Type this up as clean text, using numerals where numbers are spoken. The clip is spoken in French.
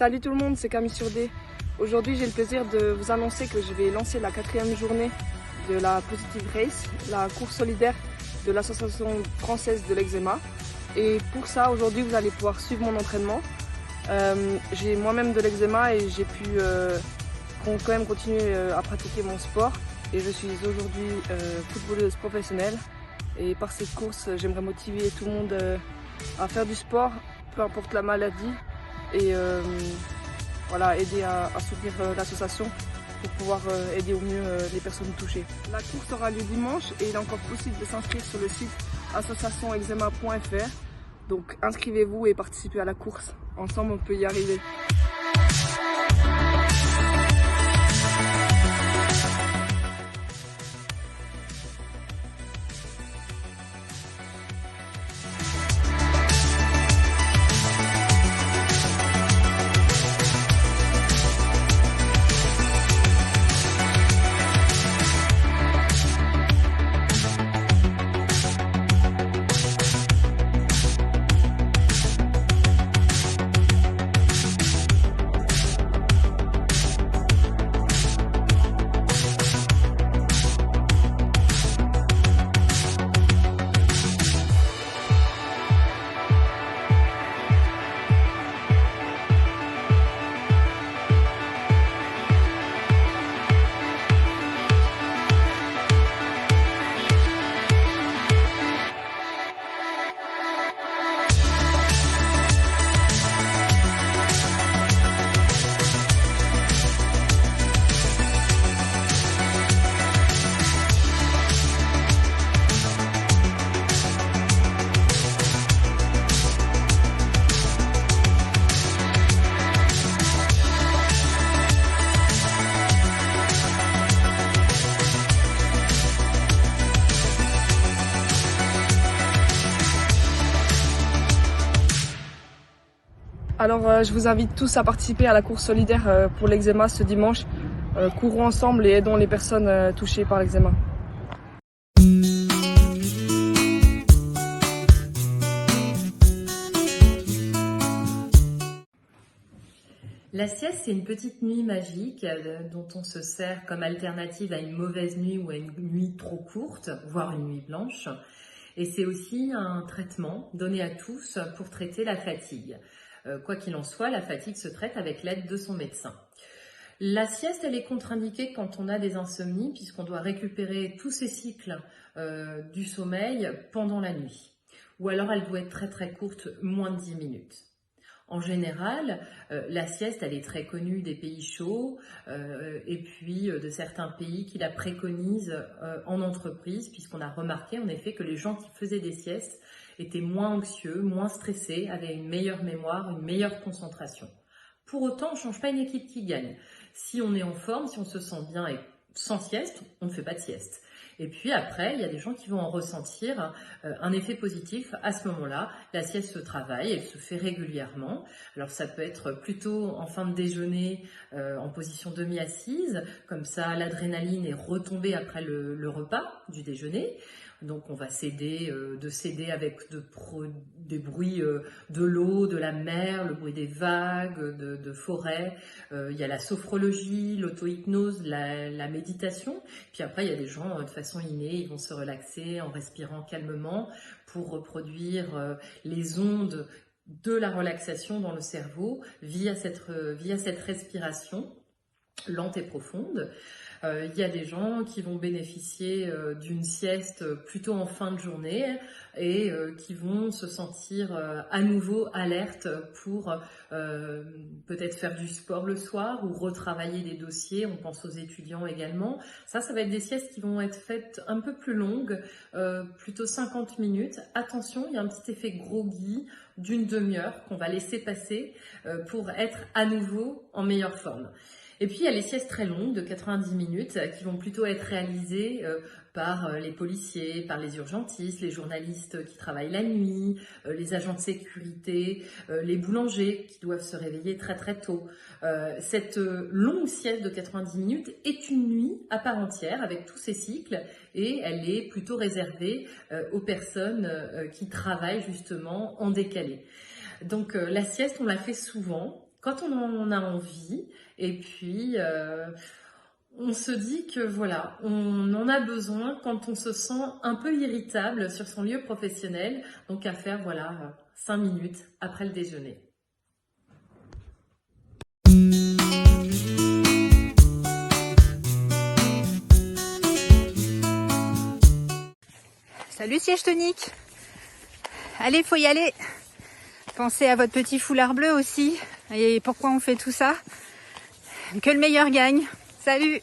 Salut tout le monde, c'est Camille Surdé. Aujourd'hui, j'ai le plaisir de vous annoncer que je vais lancer la 4e journée de la Positive Race, la course solidaire de l'Association française de l'eczéma. Et pour ça, aujourd'hui, vous allez pouvoir suivre mon entraînement. J'ai moi-même de l'eczéma et j'ai pu quand même continuer à pratiquer mon sport. Et je suis aujourd'hui footballeuse professionnelle. Et par cette course, j'aimerais motiver tout le monde à faire du sport, peu importe la maladie. Et voilà, aider à soutenir l'association pour pouvoir aider au mieux les personnes touchées. La course aura lieu dimanche et il est encore possible de s'inscrire sur le site associationeczema.fr. Donc inscrivez-vous et participez à la course. Ensemble, on peut y arriver. Alors je vous invite tous à participer à la course solidaire pour l'eczéma ce dimanche. Courons ensemble et aidons les personnes touchées par l'eczéma. La sieste, c'est une petite nuit magique dont on se sert comme alternative à une mauvaise nuit ou à une nuit trop courte, voire une nuit blanche. Et c'est aussi un traitement donné à tous pour traiter la fatigue. Quoi qu'il en soit, la fatigue se traite avec l'aide de son médecin. La sieste, elle est contre-indiquée quand on a des insomnies, puisqu'on doit récupérer tous ces cycles du sommeil pendant la nuit. Ou alors elle doit être très très courte, moins de 10 minutes. En général, la sieste, elle est très connue des pays chauds et puis de certains pays qui la préconisent en entreprise, puisqu'on a remarqué en effet que les gens qui faisaient des siestes étaient moins anxieux, moins stressés, avaient une meilleure mémoire, une meilleure concentration. Pour autant, on ne change pas une équipe qui gagne. Si on est en forme, si on se sent bien et sans sieste, on ne fait pas de sieste. Et puis après, il y a des gens qui vont en ressentir un effet positif. À ce moment-là, la sieste se travaille, elle se fait régulièrement. Alors ça peut être plutôt en fin de déjeuner, en position demi-assise, comme ça l'adrénaline est retombée après le repas du déjeuner. Donc on va s'aider avec des bruits de l'eau, de la mer, le bruit des vagues, de forêt. Il y a la sophrologie, l'auto-hypnose, la méditation. Puis après, il y a des gens de façon innée, ils vont se relaxer en respirant calmement pour reproduire les ondes de la relaxation dans le cerveau via cette respiration lente et profonde. Il y a des gens qui vont bénéficier d'une sieste plutôt en fin de journée et qui vont se sentir à nouveau alertes pour peut-être faire du sport le soir ou retravailler des dossiers. On pense aux étudiants également. Ça va être des siestes qui vont être faites un peu plus longues, plutôt 50 minutes. Attention, il y a un petit effet groggy d'une demi-heure qu'on va laisser passer pour être à nouveau en meilleure forme. Et puis, il y a les siestes très longues de 90 minutes qui vont plutôt être réalisées par les policiers, par les urgentistes, les journalistes qui travaillent la nuit, les agents de sécurité, les boulangers qui doivent se réveiller très très tôt. Cette longue sieste de 90 minutes est une nuit à part entière avec tous ces cycles et elle est plutôt réservée aux personnes qui travaillent justement en décalé. Donc la sieste, on la fait souvent. quand on en a envie. Et puis, on se dit que voilà, on en a besoin quand on se sent un peu irritable sur son lieu professionnel. Donc à faire, voilà, 5 minutes après le déjeuner. Salut siège tonique. Allez, faut y aller. Pensez à votre petit foulard bleu aussi. Et pourquoi on fait tout ça? Que le meilleur gagne. Salut!